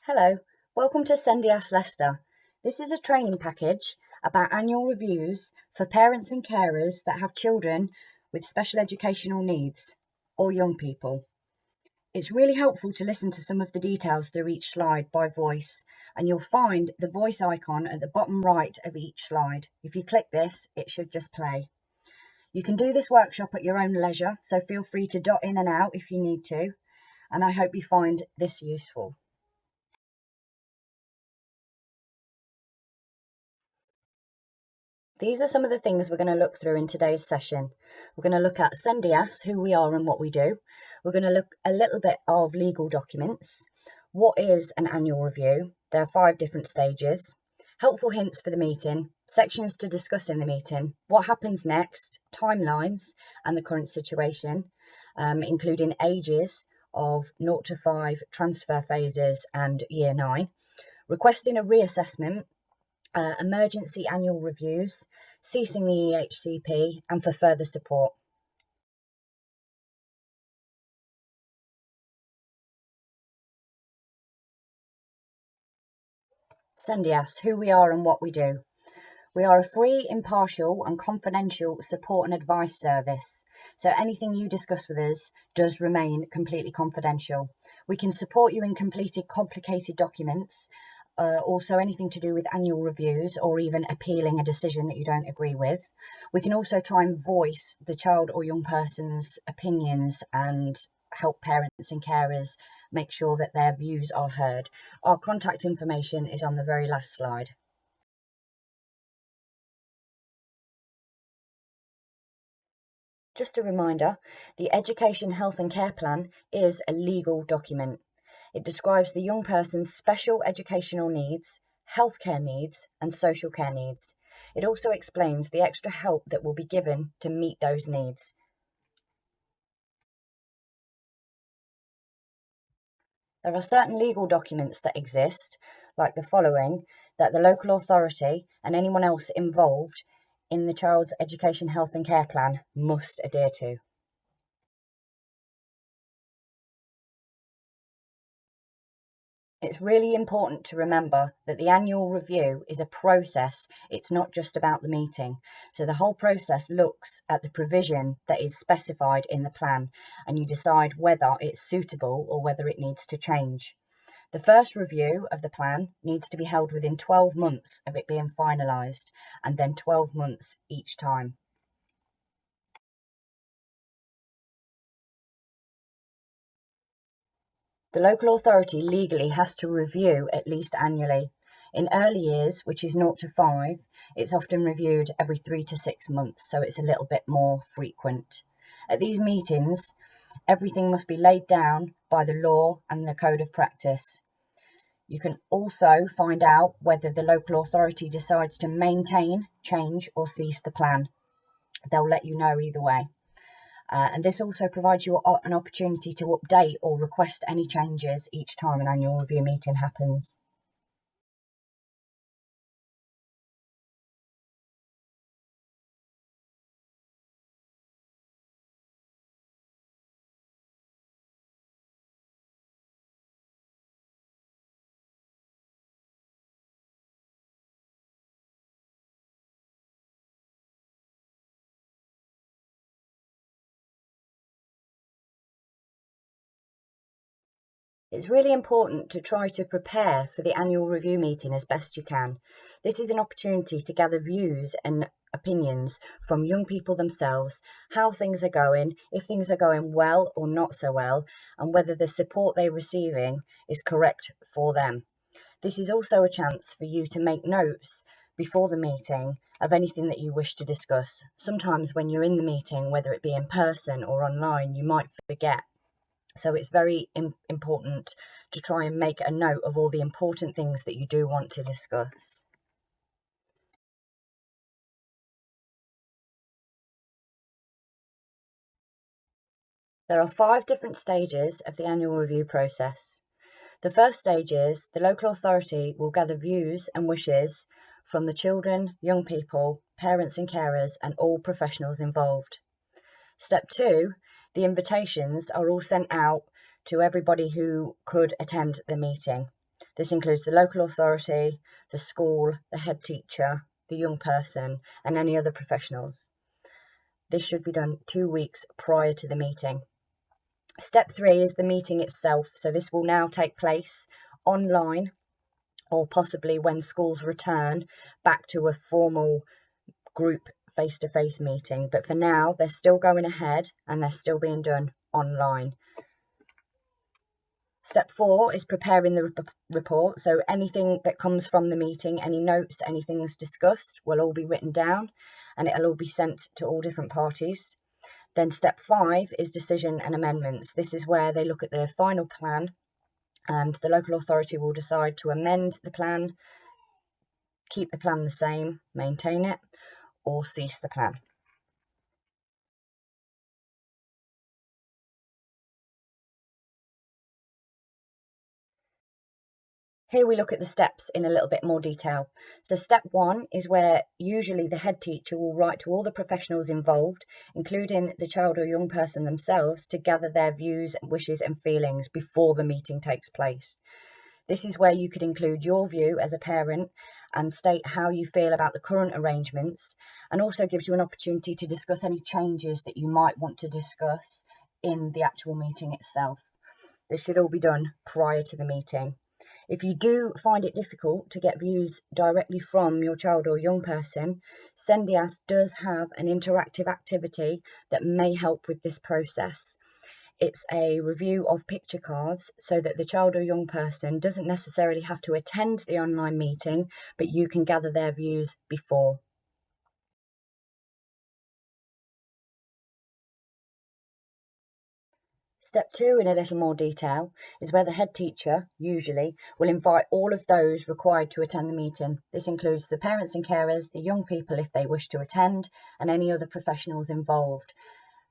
Hello, welcome to SENDIAS Leicester. This is a training package about annual reviews for parents and carers that have children with special educational needs or young people. It's really helpful to listen to some of the details through each slide by voice, and you'll find the voice icon at the bottom right of each slide. If you click this, it should just play. You can do this workshop at your own leisure, so feel free to dot in and out if you need to, and I hope you find this useful. These are some of the things we're going to look through in today's session. We're going to look at SENDIAS, who we are and what we do. We're going to look a little bit of legal documents. What is an annual review? There are 5 different stages. Helpful hints for the meeting, sections to discuss in the meeting, what happens next, timelines and the current situation, including ages of 0 to 5, transfer phases and year 9, requesting a reassessment, emergency annual reviews, ceasing the EHCP, and for further support. SENDIAS, who we are and what we do. We are a free, impartial and confidential support and advice service, so anything you discuss with us does remain completely confidential. We can support you in completing complicated documents, also anything to do with annual reviews or even appealing a decision that you don't agree with. We can also try and voice the child or young person's opinions and help parents and carers make sure that their views are heard. Our contact information is on the very last slide. Just a reminder, the Education, Health and Care Plan is a legal document. It describes the young person's special educational needs, healthcare needs and social care needs. It also explains the extra help that will be given to meet those needs. There are certain legal documents that exist, like the following, that the local authority and anyone else involved in the child's education, health and care plan must adhere to. It's really important to remember that the annual review is a process. It's not just about the meeting. So the whole process looks at the provision that is specified in the plan, and you decide whether it's suitable or whether it needs to change. The first review of the plan needs to be held within 12 months of it being finalised, and then 12 months each time. The local authority legally has to review at least annually. In early years, which is 0 to 5, it's often reviewed every 3 to 6 months, so it's a little bit more frequent. At these meetings, everything must be laid down by the law and the code of practice. You can also find out whether the local authority decides to maintain, change or cease the plan. They'll let you know either way. And this also provides you an opportunity to update or request any changes each time an annual review meeting happens. It's really important to try to prepare for the annual review meeting as best you can. This is an opportunity to gather views and opinions from young people themselves, how things are going, if things are going well or not so well, and whether the support they're receiving is correct for them. This is also a chance for you to make notes before the meeting of anything that you wish to discuss. Sometimes when you're in the meeting, whether it be in person or online, you might forget. So it's very important to try and make a note of all the important things that you do want to discuss. There are 5 different stages of the annual review process. The first stage is the local authority will gather views and wishes from the children, young people, parents and carers and all professionals involved. Step 2, the invitations are all sent out to everybody who could attend the meeting. This includes the local authority, the school, the head teacher, the young person, and any other professionals. This should be done 2 weeks prior to the meeting. Step 3 is the meeting itself. So this will now take place online, or possibly when schools return back to a formal group face-to-face meeting. But for now, they're still going ahead and they're still being done online. Step 4 is preparing the report. So anything that comes from the meeting, any notes, anything that's discussed, will all be written down and it'll all be sent to all different parties. Then step 5 is decision and amendments. This is where they look at the final plan and the local authority will decide to amend the plan, keep the plan the same, maintain it, or cease the plan. Here we look at the steps in a little bit more detail. So step 1 is where usually the head teacher will write to all the professionals involved, including the child or young person themselves, to gather their views, wishes and feelings before the meeting takes place. This is where you could include your view as a parent and state how you feel about the current arrangements, and also gives you an opportunity to discuss any changes that you might want to discuss in the actual meeting itself. This should all be done prior to the meeting. If you do find it difficult to get views directly from your child or young person, Sendias does have an interactive activity that may help with this process. It's a review of picture cards so that the child or young person doesn't necessarily have to attend the online meeting, but you can gather their views before. Step 2, in a little more detail, is where the head teacher, usually, will invite all of those required to attend the meeting. This includes the parents and carers, the young people if they wish to attend, and any other professionals involved.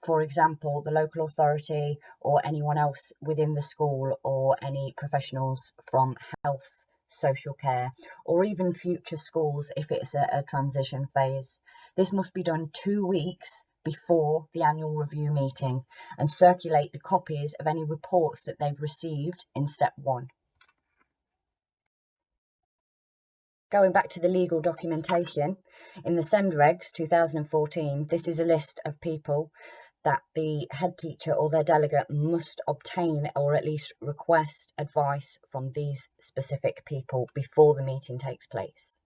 For example, the local authority or anyone else within the school, or any professionals from health, social care, or even future schools if it's a transition phase. This must be done 2 weeks before the annual review meeting and circulate the copies of any reports that they've received in step 1. Going back to the legal documentation, in the SEND Regs 2014, this is a list of people that the head teacher or their delegate must obtain or at least request advice from these specific people before the meeting takes place.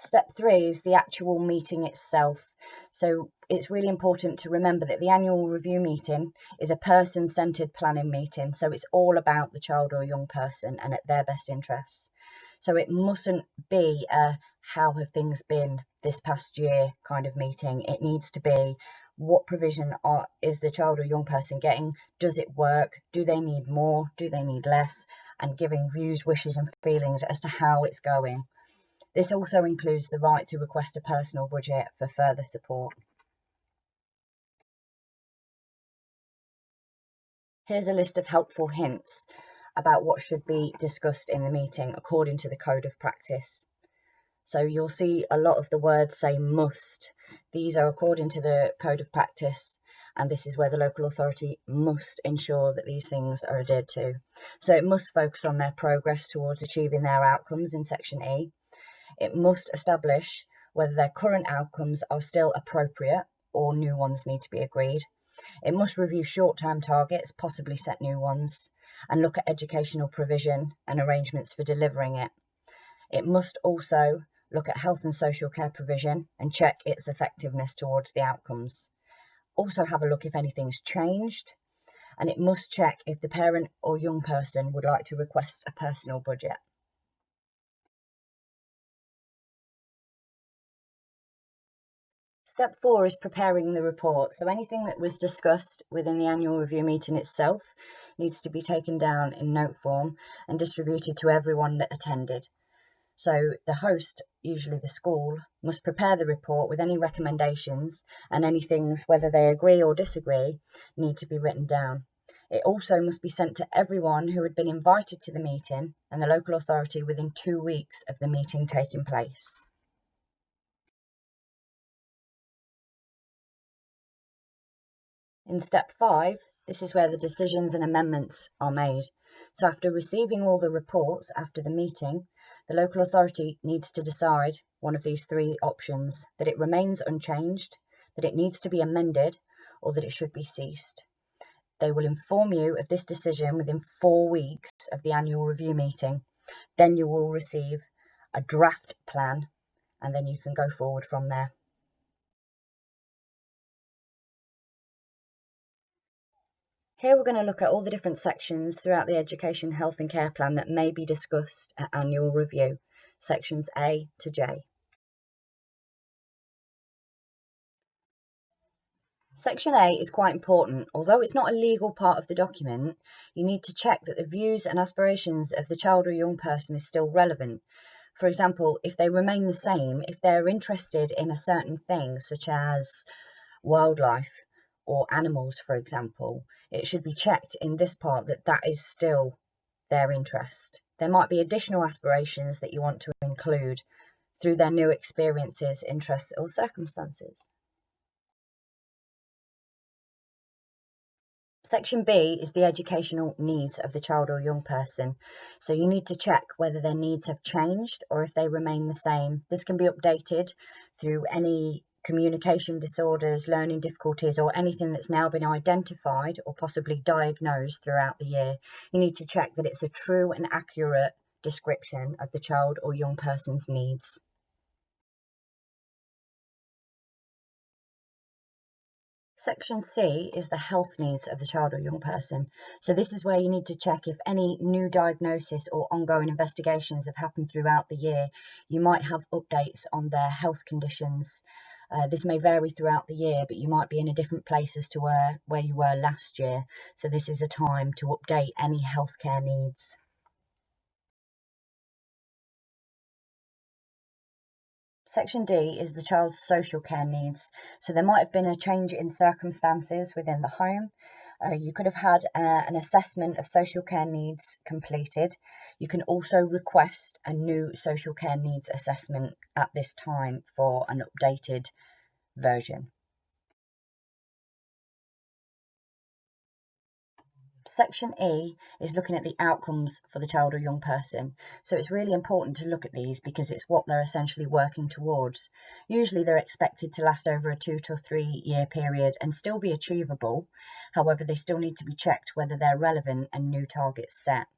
Step 3 is the actual meeting itself. So it's really important to remember that the annual review meeting is a person-centred planning meeting. So it's all about the child or young person and at their best interests. So it mustn't be a how have things been this past year kind of meeting. It needs to be what provision is the child or young person getting? Does it work? Do they need more? Do they need less? And giving views, wishes and feelings as to how it's going. This also includes the right to request a personal budget for further support. Here's a list of helpful hints about what should be discussed in the meeting according to the Code of Practice. So you'll see a lot of the words say must. These are according to the Code of Practice, and this is where the local authority must ensure that these things are adhered to. So it must focus on their progress towards achieving their outcomes in Section E. It must establish whether their current outcomes are still appropriate or new ones need to be agreed. It must review short-term targets, possibly set new ones, and look at educational provision and arrangements for delivering it. It must also look at health and social care provision and check its effectiveness towards the outcomes. Also have a look if anything's changed, and it must check if the parent or young person would like to request a personal budget. Step 4 is preparing the report. So anything that was discussed within the annual review meeting itself needs to be taken down in note form and distributed to everyone that attended. So the host, usually the school, must prepare the report with any recommendations, and any things, whether they agree or disagree, need to be written down. It also must be sent to everyone who had been invited to the meeting and the local authority within 2 weeks of the meeting taking place. In step 5, This is where the decisions and amendments are made. So after receiving all the reports after the meeting, the local authority needs to decide one of these three options: that it remains unchanged, that it needs to be amended, or that it should be ceased. They will inform you of this decision within 4 weeks of the annual review meeting. Then you will receive a draft plan, and then you can go forward from there. Here we're going to look at all the different sections throughout the Education, Health and Care Plan that may be discussed at annual review, sections A to J. Section A is quite important. Although it's not a legal part of the document, you need to check that the views and aspirations of the child or young person is still relevant. For example, if they remain the same, if they're interested in a certain thing, such as wildlife or animals, for example, it should be checked in this part that that is still their interest. There might be additional aspirations that you want to include through their new experiences, interests, or circumstances. Section B is the educational needs of the child or young person. So you need to check whether their needs have changed or if they remain the same. This can be updated through any communication disorders, learning difficulties, or anything that's now been identified or possibly diagnosed throughout the year. You need to check that it's a true and accurate description of the child or young person's needs. Section C is the health needs of the child or young person. So this is where you need to check if any new diagnosis or ongoing investigations have happened throughout the year. You might have updates on their health conditions. This may vary throughout the year, but you might be in a different place as to where you were last year. So this is a time to update any healthcare needs. Section D is the child's social care needs. So there might have been a change in circumstances within the home. You could have had an assessment of social care needs completed. You can also request a new social care needs assessment at this time for an updated version. Section E is looking at the outcomes for the child or young person. So it's really important to look at these because it's what they're essentially working towards. Usually they're expected to last over a 2 to 3 year period and still be achievable. However, they still need to be checked whether they're relevant and new targets set.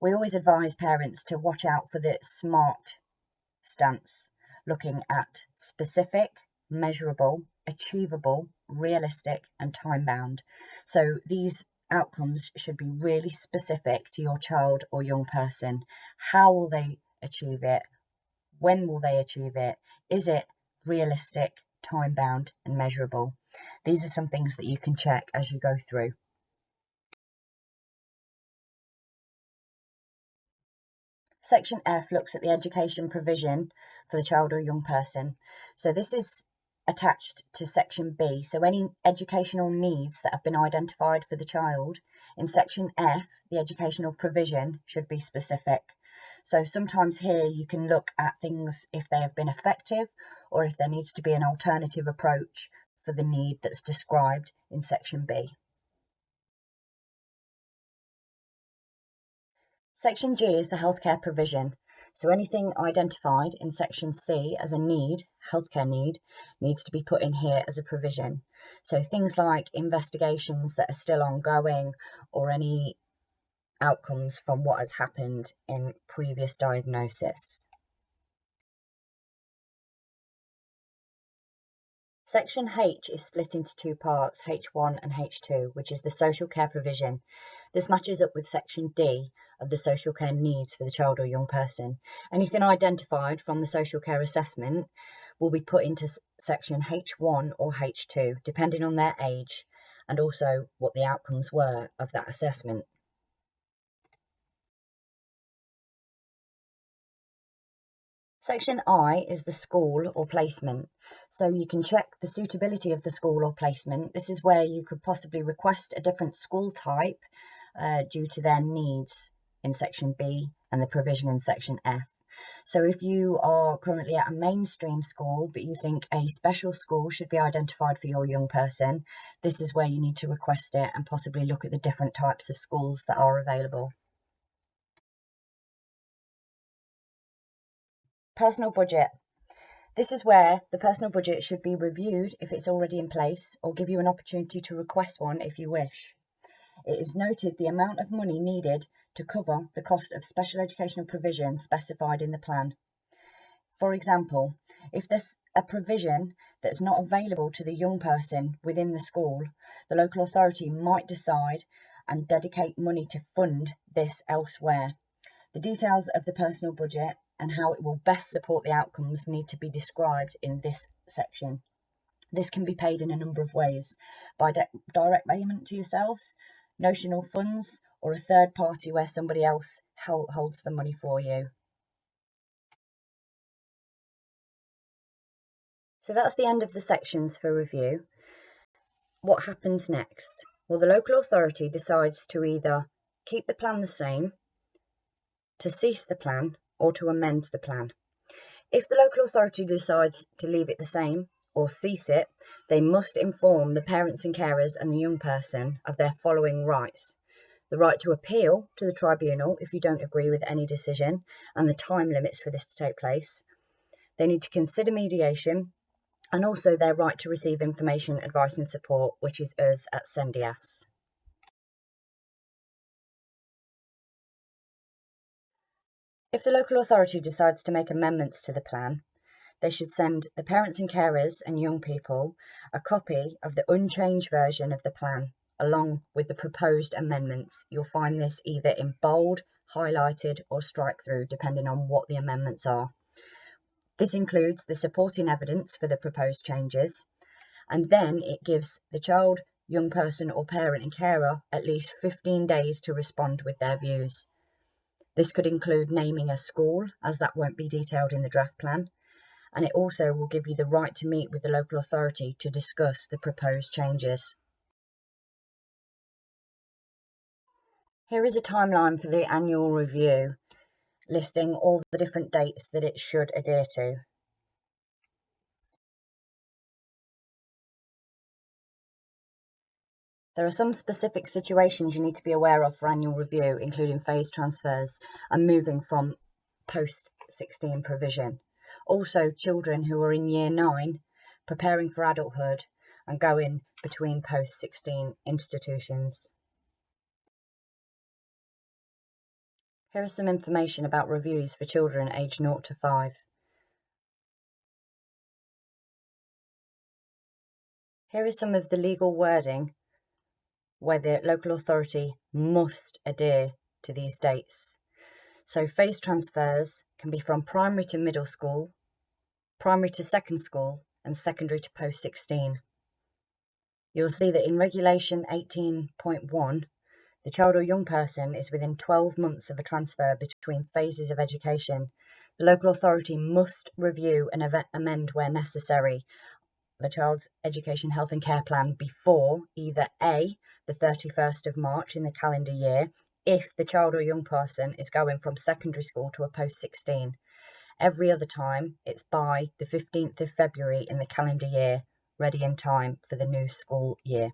We always advise parents to watch out for the SMART stance, looking at specific, measurable, achievable, realistic, and time-bound. So these outcomes should be really specific to your child or young person. How will they achieve it? When will they achieve it? Is it realistic, time-bound, and measurable? These are some things that you can check as you go through. Section F looks at the education provision for the child or young person. So this is attached to Section B. So any educational needs that have been identified for the child, in Section F, the educational provision should be specific. So sometimes here you can look at things if they have been effective or if there needs to be an alternative approach for the need that's described in Section B. Section G is the healthcare provision. So anything identified in Section C as a need, healthcare need, needs to be put in here as a provision. So things like investigations that are still ongoing or any outcomes from what has happened in previous diagnosis. Section H is split into two parts, H1 and H2, which is the social care provision. This matches up with Section D of the social care needs for the child or young person. Anything identified from the social care assessment will be put into Section H1 or H2, depending on their age and also what the outcomes were of that assessment. Section I is the school or placement. So you can check the suitability of the school or placement. This is where you could possibly request a different school type due to their needs in Section B and the provision in Section F. So if you are currently at a mainstream school, but you think a special school should be identified for your young person, this is where you need to request it and possibly look at the different types of schools that are available. Personal budget. This is where the personal budget should be reviewed if it's already in place, or give you an opportunity to request one if you wish. It is noted the amount of money needed to cover the cost of special educational provision specified in the plan. For example, if there's a provision that's not available to the young person within the school, the local authority might decide and dedicate money to fund this elsewhere. The details of the personal budget and how it will best support the outcomes need to be described in this section. This can be paid in a number of ways: by direct payment to yourselves, notional funds, or a third party where somebody else holds the money for you. So that's the end of the sections for review. What happens next? Well, the local authority decides to either keep the plan the same, to cease the plan, or to amend the plan. If the local authority decides to leave it the same or cease it, they must inform the parents and carers and the young person of their following rights: the right to appeal to the tribunal if you don't agree with any decision, and the time limits for this to take place. They need to consider mediation, and also their right to receive information, advice and support, which is us at CENDIAS. If the local authority decides to make amendments to the plan, they should send the parents and carers and young people a copy of the unchanged version of the plan, along with the proposed amendments. You'll find this either in bold, highlighted, or strike through, depending on what the amendments are. This includes the supporting evidence for the proposed changes, and then it gives the child, young person, or parent and carer at least 15 days to respond with their views. This could include naming a school, as that won't be detailed in the draft plan, and it also will give you the right to meet with the local authority to discuss the proposed changes. Here is a timeline for the annual review, listing all the different dates that it should adhere to. There are some specific situations you need to be aware of for annual review, including phase transfers and moving from post-16 provision. Also, children who are in Year 9, preparing for adulthood and going between post-16 institutions. Here is some information about reviews for children aged 0 to 5. Here is some of the legal wording where the local authority must adhere to these dates. So phase transfers can be from primary to middle school, primary to second school, and secondary to post-16. You'll see that in Regulation 18.1, the child or young person is within 12 months of a transfer between phases of education. The local authority must review and amend where necessary the child's education, health and care plan before either A, the 31st of March in the calendar year, if the child or young person is going from secondary school to a post-16. Every other time, it's by the 15th of February in the calendar year, ready in time for the new school year.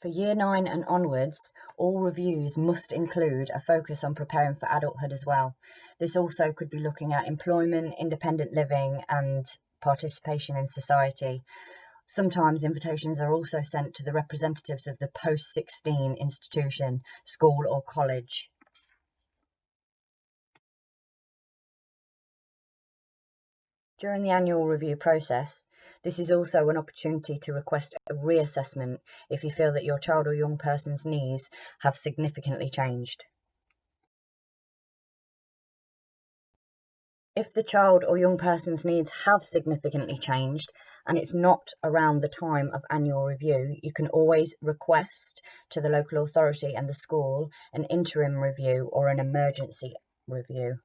For Year 9 and onwards, all reviews must include a focus on preparing for adulthood as well. This also could be looking at employment, independent living, and participation in society. Sometimes invitations are also sent to the representatives of the post-16 institution, school or college. During the annual review process, this is also an opportunity to request a reassessment if you feel that your child or young person's needs have significantly changed. If the child or young person's needs have significantly changed and it's not around the time of annual review, you can always request to the local authority and the school an interim review or an emergency review.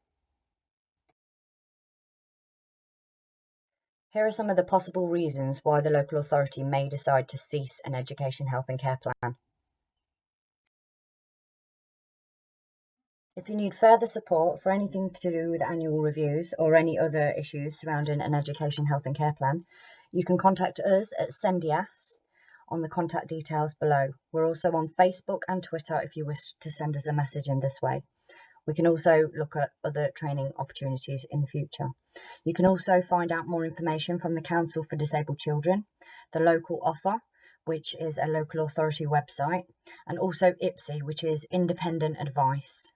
Here are some of the possible reasons why the local authority may decide to cease an education, health and care plan. If you need further support for anything to do with annual reviews or any other issues surrounding an education, health and care plan, you can contact us at Sendias on the contact details below. We're also on Facebook and Twitter if you wish to send us a message in this way. We can also look at other training opportunities in the future. You can also find out more information from the Council for Disabled Children, the local offer, which is a local authority website, and also IPSI, which is independent advice.